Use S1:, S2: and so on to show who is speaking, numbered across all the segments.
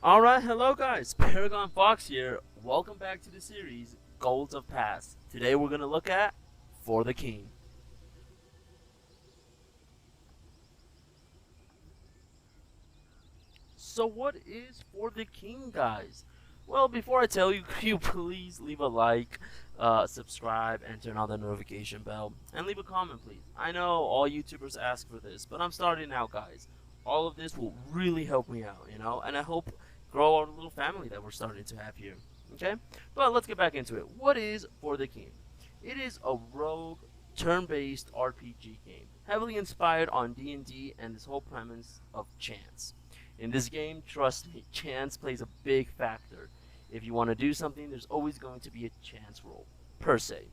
S1: Alright, hello guys, Paragon Fox here. Welcome back to the series, Golds of Past. Today we're gonna look at For the King. So what is For the King, guys? Well, before I tell you, could you please leave a like, subscribe, and turn on the notification bell, and leave a comment, please. I know all YouTubers ask for this, but I'm starting out, guys. All of this will really help me out, and I hope grow our little family that we're starting to have here. Okay, but let's get back into it. What is For the King? It is a rogue, turn-based RPG game, heavily inspired on D&D and this whole premise of chance. In this game, trust me, chance plays a big factor. If you want to do something, there's always going to be a chance roll, per se.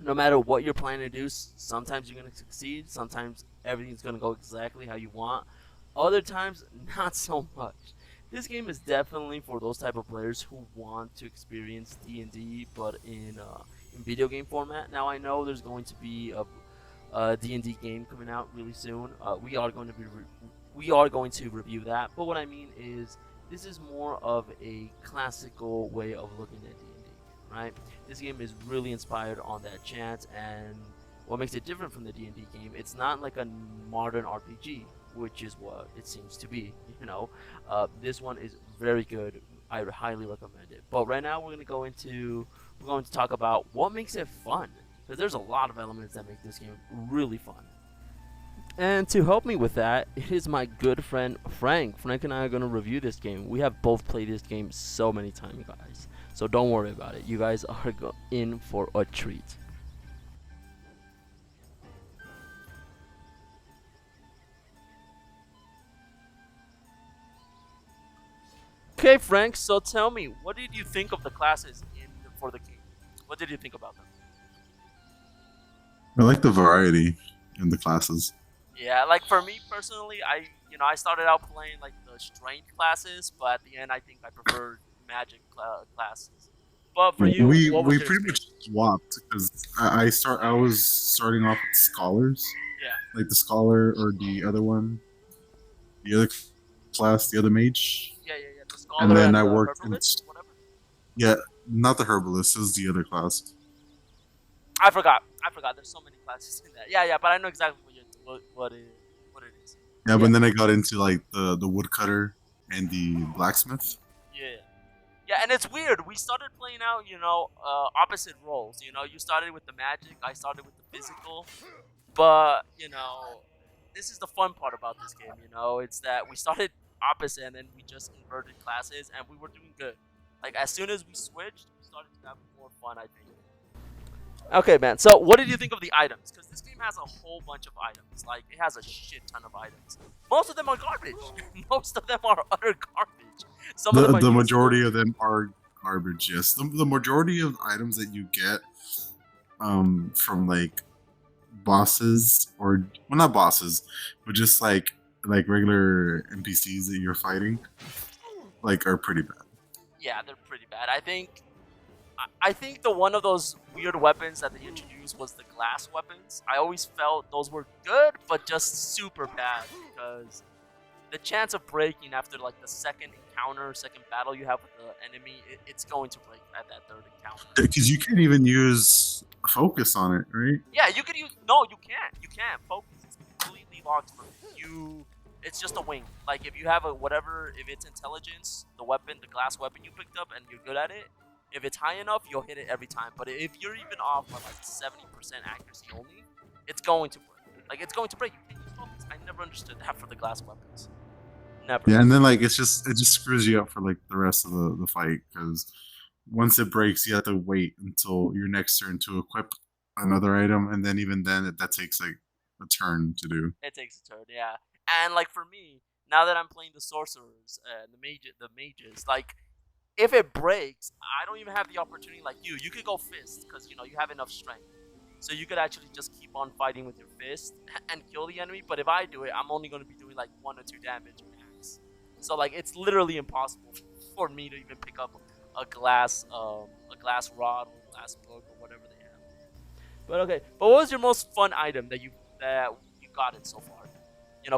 S1: No matter what you're planning to do, sometimes you're going to succeed, sometimes everything's going to go exactly how you want, other times, not so much. This game is definitely for those type of players who want to experience D&D, but in video game format. Now I know there's going to be a D&D game coming out really soon. We are going to review that. But what I mean is, this is more of a classical way of looking at D&D, right? This game is really inspired on that chance, and what makes it different from the D&D game, it's not like a modern RPG, which is what it seems to be. This one is very good. I highly recommend it. But right now we're going to talk about what makes it fun, because there's a lot of elements that make this game really fun. And to help me with that, it is my good friend Frank. Frank and I are going to review this game. We have both played this game so many times, guys. So don't worry about it. You guys are in for a treat. Okay, Frank, so tell me, what did you think of the classes For the King? What did you think about them?
S2: I like the variety in the classes.
S1: Yeah, like for me personally, I started out playing like the strength classes, but at the end I think I preferred magic classes. But for you, what was
S2: We
S1: your
S2: pretty much
S1: experience?
S2: swapped because I was starting off with scholars,
S1: Yeah,
S2: like the scholar or the other class, the other mage,
S1: yeah, yeah, yeah. The
S2: and
S1: scholar
S2: then
S1: and
S2: I
S1: the
S2: worked in
S1: herbalist, whatever.
S2: yeah, not the herbalist, it was the other class.
S1: I forgot. I forgot. There's so many classes in that. Yeah, yeah, but I know exactly what it is.
S2: Yeah,
S1: Yeah,
S2: but then I got into like the woodcutter and the blacksmith.
S1: yeah, yeah. And it's weird. We started playing out, opposite roles. You started with the magic. I started with the physical. But this is the fun part about this game. It's that we started opposite and then we just inverted classes and we were doing good. Like as soon as we switched, we started to have more fun. I think. Okay, man. So, what did you think of the items? Because this game has a whole bunch of items. Like, it has a shit ton of items. Most of them are garbage. Most of them are utter garbage. Some of them are
S2: The
S1: useful.
S2: majority of them are garbage. Yes, the majority of items that you get from like bosses or well not bosses but just like regular npcs that you're fighting like are pretty bad.
S1: Yeah, they're pretty bad. I think the one of those weird weapons that they introduced was the glass weapons. I always felt those were good, but just super bad because the chance of breaking after like the second encounter, second battle you have with the enemy, it's going to break at that third encounter.
S2: Because you can't even use focus on it, right?
S1: Yeah, you could use. No, you can't. You can't. Focus is completely locked for you. It's just a wing. Like if you have a whatever, if it's intelligence, the weapon, the glass weapon you picked up, and you're good at it. If it's high enough, you'll hit it every time. But if you're even off by like 70% accuracy only, it's going to break. Like it's going to break. You can't use focus. I never understood that for the glass weapons. Never.
S2: Yeah, and then like it just screws you up for like the rest of the fight because once it breaks you have to wait until your next turn to equip another item, and then even then that takes like a turn to do.
S1: It takes a turn, yeah. And like for me, now that I'm playing the sorcerers and the mages, like if it breaks, I don't even have the opportunity like you. You could go fist because you have enough strength, so you could actually just keep on fighting with your fist and kill the enemy. But if I do it, I'm only going to be doing like 1 or 2 damage max. So like it's literally impossible for me to even pick up a glass rod or a glass book or whatever they have. But okay, but what was your most fun item that you gotten so far?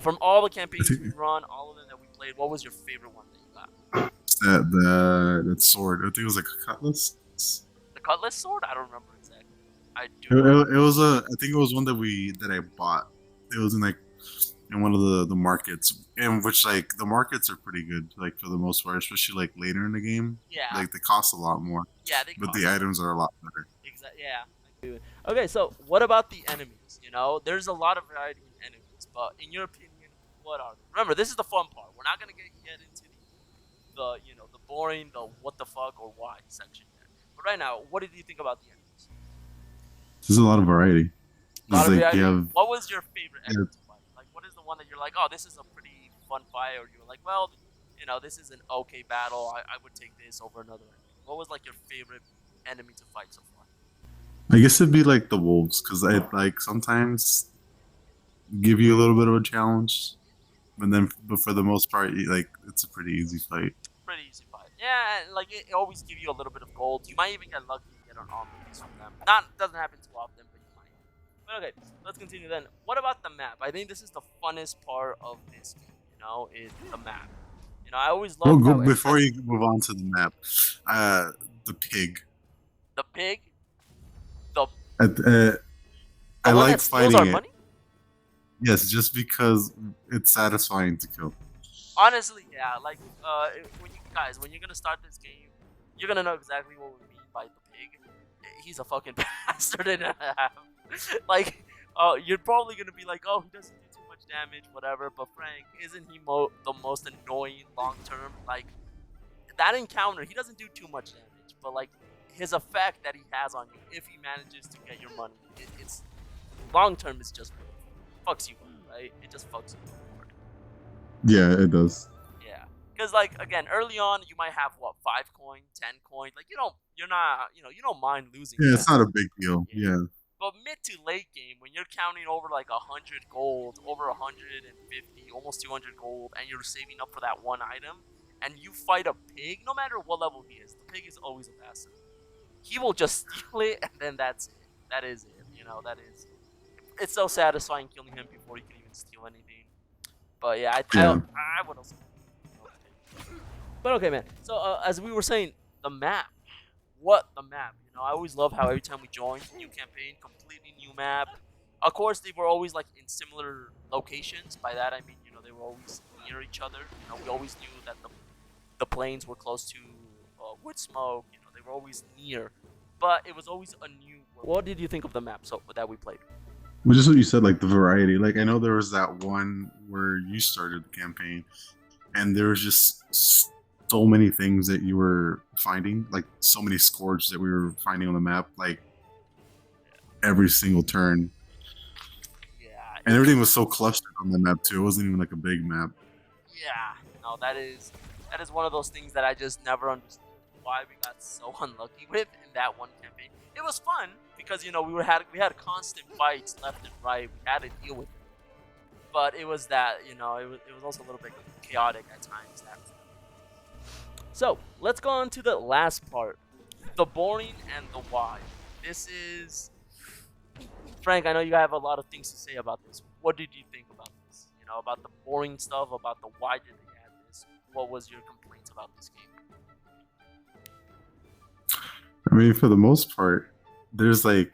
S1: From all the
S2: I
S1: campaigns
S2: think
S1: we run, all of them that we played, what was your favorite one that you got?
S2: it's that sword. I think it was like a cutlass.
S1: The Cutlass Sword? I don't remember exactly. I do
S2: It,
S1: not.
S2: it, it was a. I think it was one that I bought. It was in like in one of the markets, in which like the markets are pretty good, like for the most part, especially like later in the game.
S1: Yeah,
S2: Like they cost a lot more,
S1: yeah, they
S2: but the
S1: cost.
S2: items are a lot better.
S1: Exactly. Yeah. I agree with. Okay, so what about the enemies? There's a lot of variety in enemies, but in your opinion, what are they? Remember, this is the fun part. We're not gonna get into the boring, the what the fuck or why section yet. But right now, what did you think about the enemies?
S2: There's a lot of variety.
S1: A lot
S2: It's
S1: of
S2: like you
S1: variety.
S2: have
S1: What was your favorite
S2: yeah,
S1: enemy to fight? Like, what is the one that you're like, oh, this is a pretty fun fight, or you're like, well, this is an okay battle. I would take this over another enemy. What was like your favorite enemy to fight so far?
S2: I guess it'd be like the wolves because I like sometimes give you a little bit of a challenge, but for the most part, like it's a pretty easy fight.
S1: Pretty easy fight. Yeah, like it always give you a little bit of gold. You might even get lucky and get an armor piece from them. Not doesn't happen too often, but you might. But okay, let's continue then. What about the map? I think this is the funnest part of this game. Is the map. I always
S2: Oh,
S1: loved
S2: go
S1: how
S2: before
S1: anytime
S2: you move on to the map. The pig.
S1: the pig, the
S2: I,
S1: the
S2: I
S1: one that
S2: like
S1: steals our
S2: fighting it.
S1: money.
S2: Yes, just because it's satisfying to kill.
S1: Honestly, yeah. Like, when you're gonna start this game, you're gonna know exactly what we mean by the pig. He's a fucking bastard and a half. Like, you're probably gonna be like, oh, he doesn't do too much damage, whatever. But Frank, isn't he the most annoying long term? Like that encounter, he doesn't do too much damage, but like his effect that he has on you, if he manages to get your money, it's long term is just fucks you up, right? It just fucks you up.
S2: Yeah, it does.
S1: Yeah, because like again, early on you might have what 5 coin, 10 coin. Like you're not, you don't mind losing
S2: Yeah,
S1: that.
S2: it's not a big deal.
S1: Yeah.
S2: Yeah,
S1: But mid to late game, when you're counting over like 100 gold, over 150, almost 200 gold, and you're saving up for that one item, and you fight a pig, no matter what level he is, the pig is always a bastard. He will just steal it, and then that's it. That is it. That is. It's so satisfying killing him before he can even steal anything. But yeah,
S2: yeah.
S1: I would also. But okay, man. So as we were saying, the map. What the map? I always love how every time we joined a new campaign, completely new map. Of course, they were always like in similar locations. By that I mean, they were always near each other. We always knew that the planes were close to wood smoke. They were always near. But it was always a new. What did you think of the map that we played?
S2: But just what you said, like the variety. Like I know there was that one where you started the campaign, and there was just so many things that you were finding, like so many scourge that we were finding on the map, like every single turn,
S1: Yeah,
S2: and everything was so clustered on the map too. It wasn't even like a big map.
S1: yeah. No, that is one of those things that I just never understood why we got so unlucky with in that one campaign. It was fun because we had constant fights left and right. We had to deal with it, but it was that it was also a little bit chaotic at times. So let's go on to the last part, the boring and the why. This is Frank. I know you have a lot of things to say about this. What did you think about this? About the boring stuff, about the why did they add this? What was your complaints about this game?
S2: I mean, for the most part, there's like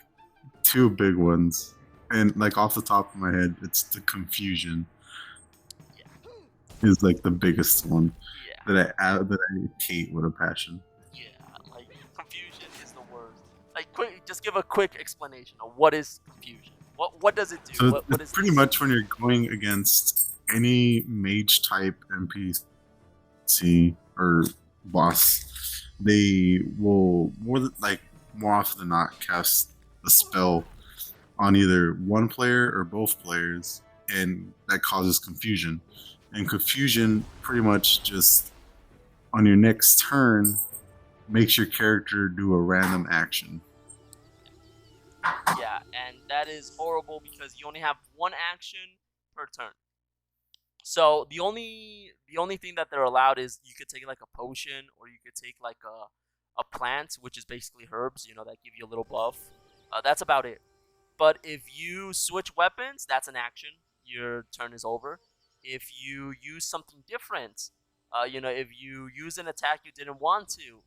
S2: two big ones, and like off the top of my head, it's the confusion
S1: Yeah,
S2: is like the biggest one
S1: yeah,
S2: that I hate with a passion.
S1: yeah. Like confusion is the worst. Like, just give a quick explanation of what is confusion. What does it do?
S2: So
S1: What
S2: it's
S1: is
S2: pretty
S1: this?
S2: much when you're going against any mage type NPC or boss, they will more often than not cast a spell on either one player or both players, and that causes confusion. And confusion pretty much just on your next turn makes your character do a random action.
S1: Yeah, and that is horrible because you only have one action per turn. So the only thing that they're allowed is you could take like a potion or you could take like a plant, which is basically herbs, that give you a little buff. That's about it. But if you switch weapons, that's an action. your turn is over. If you use something different, if you use an attack you didn't want to,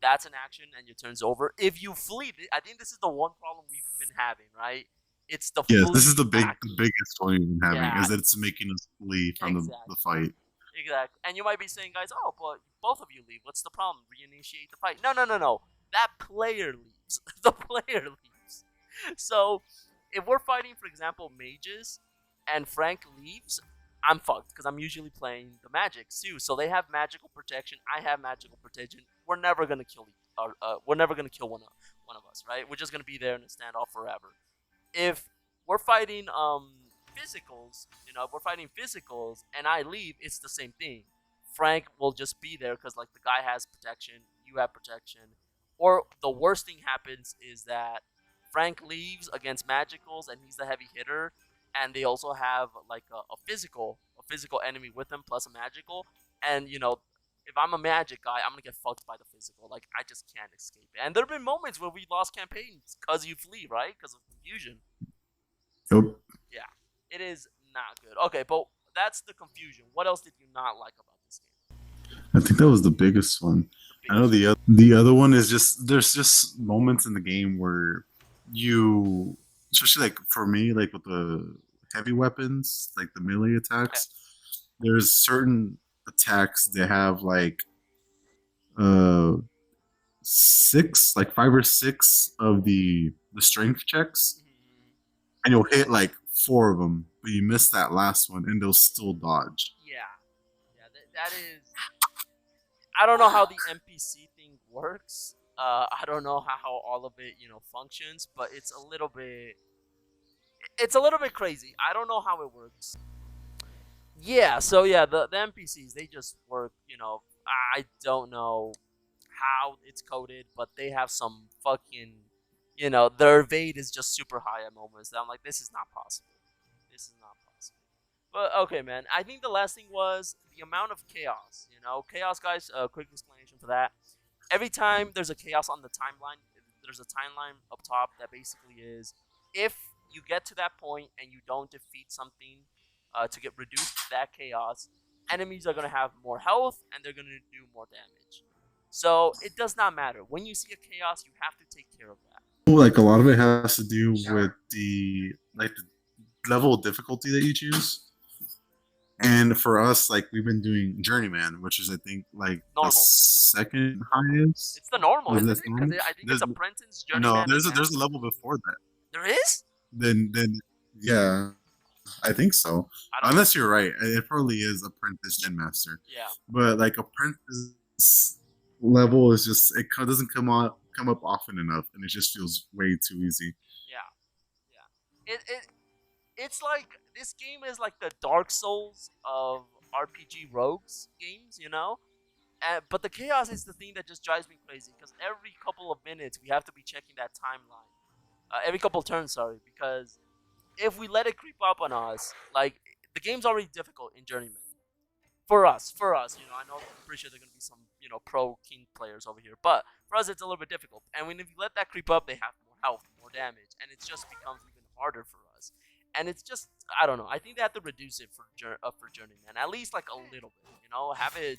S1: that's an action and your turn's over. If you flee, I think this is the one problem we've been having, right? It's the
S2: Yes, this is
S1: flee
S2: the
S1: tactic.
S2: biggest one we've been having
S1: Yeah,
S2: is that it's making us flee from the
S1: exactly.
S2: fight.
S1: Exactly. And you might be saying, guys, oh, but both of you leave. What's the problem? Reinitiate the fight. No, no, no, no. That player leaves. The player leaves. So if we're fighting, for example, mages, and Frank leaves, I'm fucked because I'm usually playing the magics too. So they have magical protection. I have magical protection. We're never gonna kill. We're never gonna kill one of us, right? We're just gonna be there in a standoff forever. If we're fighting physicals, if we're fighting physicals and I leave, it's the same thing. Frank will just be there because like the guy has protection, you have protection. Or the worst thing happens is that Frank leaves against magicals and he's the heavy hitter, and they also have like a physical enemy with them plus a magical, and if I'm a magic guy, I'm gonna get fucked by the physical. Like I just can't escape it. And there have been moments where we lost campaigns because you flee, right? Because of confusion.
S2: Yep.
S1: Yeah, it is not good. Okay, but that's the confusion. What else did you not like about this game?
S2: I think that was the biggest one.
S1: The
S2: I know
S1: biggest one.
S2: the other one is just there's just moments in the game where you, especially like for me, like with the heavy weapons, like the melee
S1: Okay.
S2: attacks, there's certain attacks that have like uh six, like five or six of the strength checks,
S1: Mhm.
S2: and you'll hit like four of them, but you miss that last one, and they'll still dodge.
S1: Yeah, yeah. That is. I don't know how the NPC thing works. I don't know how all of it functions, but it's a little bit crazy. I don't know how it works. Yeah, so yeah, the NPCs they just work. I don't know how it's coded, but they have some fucking, their evade is just super high at moments. That I'm like, this is not possible. This is not possible. But okay, man. I think the last thing was the amount of chaos. Chaos, guys. Quick explanation for that. Every time there's a chaos on the timeline, there's a timeline up top that basically is if you get to that point and you don't defeat something to get reduced that chaos, enemies are gonna have more health and they're gonna do more damage. So it does not matter when you see a chaos, you have to take care of that.
S2: Like a lot of it has to do with the level of difficulty that you choose. And for us, like we've been doing Journeyman, which is I think like the
S1: Normal,
S2: second
S1: normal.
S2: highest.
S1: It's the normal,
S2: Or
S1: isn't
S2: that's
S1: it? Because
S2: normal.
S1: I think it's
S2: There's
S1: apprentice,
S2: no,
S1: journeyman,
S2: there's a
S1: advanced.
S2: level before that.
S1: There is?
S2: Then yeah, I think so.
S1: I don't know.
S2: Unless you're right, it probably is apprentice and master.
S1: Yeah,
S2: But like apprentice level is just doesn't come up often enough, and it just feels way too easy.
S1: yeah, yeah. It's like this game is like the Dark Souls of RPG rogues games, but the chaos is the thing that just drives me crazy because every couple of minutes we have to be checking that timeline. Every couple of turns, sorry, because if we let it creep up on us, like the game's already difficult in Journeyman. For us, I know I'm pretty sure there are gonna be some, pro king players over here, but for us it's a little bit difficult. And when if you let that creep up, they have more health, more damage, and it just becomes even harder for us. And it's just, I don't know. I think they have to reduce it for Journeyman, at least like a little bit. Have it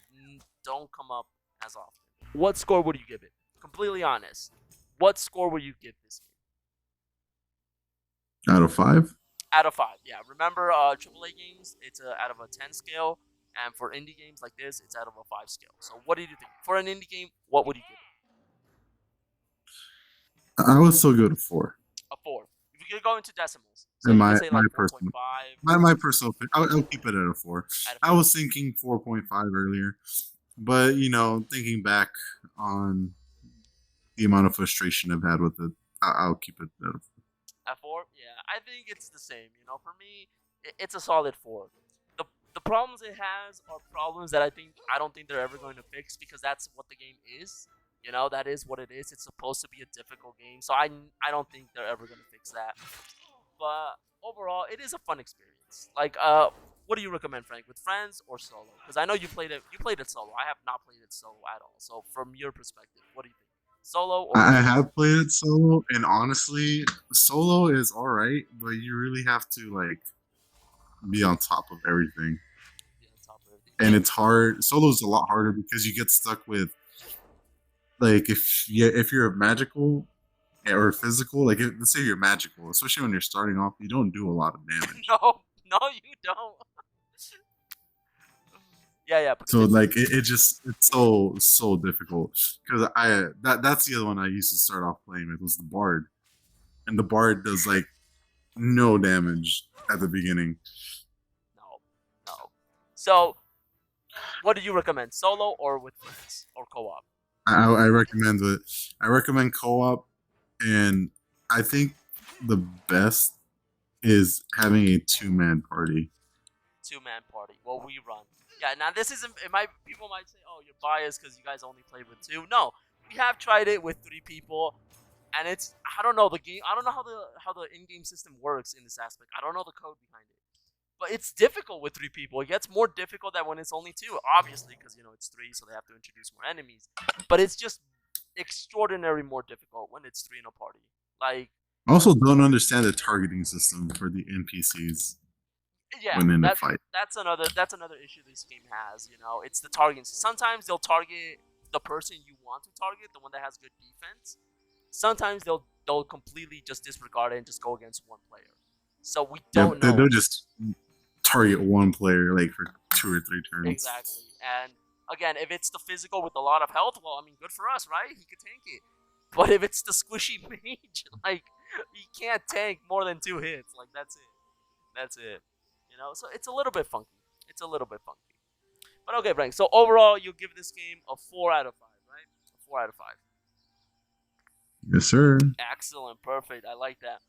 S1: don't come up as often. What score would you give it? Completely honest. What score would you give this game?
S2: Out of five,
S1: Out of five, yeah. Remember, AAA games, it's out of a 10 scale, and for indie games like this, it's out of a 5 scale. So, what do you think? For an indie game, what would you give
S2: I would still go to four.
S1: it? A 4. If you could go into decimals, so
S2: In
S1: you could say
S2: my
S1: like
S2: personal
S1: 4.5
S2: my personal opinion, I'll keep it at a four.
S1: out of
S2: I
S1: 4.
S2: was thinking 4.5 earlier, but thinking back on the amount of frustration I've had with it, I'll keep it at a
S1: At 4? Yeah, I think it's the same. For me, it's a solid 4. The problems it has are problems that I don't think they're ever going to fix because that's what the game is. That is what it is. It's supposed to be a difficult game, so I don't think they're ever going to fix that. But overall, it is a fun experience. Like, what do you recommend, Frank? With friends or solo? Because I know you played it. You played it solo. I have not played it solo at all. So, from your perspective, what do you think? Solo or with
S2: I
S1: friends?
S2: have played it solo, and honestly, solo is all right, but you really have to like be on top of everything.
S1: Be on top of everything.
S2: And it's hard. Solo's a lot harder because you get stuck with like if you're magical or physical, like let's say you're magical, especially when you're starting off, you don't do a lot of damage.
S1: No, no, you don't. Yeah, yeah, because
S2: So
S1: it's
S2: like it just it's so difficult because that's the other one I used to start off playing with was the bard, and the bard does like no damage at the beginning.
S1: no, no. So, what do you recommend? Solo or with friends or co-op?
S2: I recommend it. I recommend co-op, and I think the best is having a two-man party.
S1: Two-man party. Well, we run. Yeah. Now this isn't. It might people might say, "Oh, you're biased because you guys only played with two." No, we have tried it with three people, and it's I don't know the game. I don't know how the in-game system works in this aspect. I don't know the code behind it. But it's difficult with three people. It gets more difficult than when it's only two, obviously, because it's three, so they have to introduce more enemies. But it's just extraordinarily more difficult when it's three in a party. Like,
S2: I also don't understand the targeting system for the NPCs
S1: yeah,
S2: when in a fight.
S1: that's another issue this game has. It's the targeting. Sometimes they'll target the person you want to target, the one that has good defense. Sometimes they'll completely just disregard it and just go against one player. So we
S2: Yeah,
S1: don't know
S2: they'll just target one player like for 2 or 3 turns.
S1: exactly. And again, if it's the physical with a lot of health, well, I mean, good for us, right? He could tank it. But if it's the squishy mage, like he can't tank more than 2 hits. Like that's it. That's it. So it's a little bit funky. It's a little bit funky. But okay, Frank. So overall, you give this game a 4 out of 5, right? A 4 out of 5.
S2: Yes, sir.
S1: Excellent, perfect. I like that.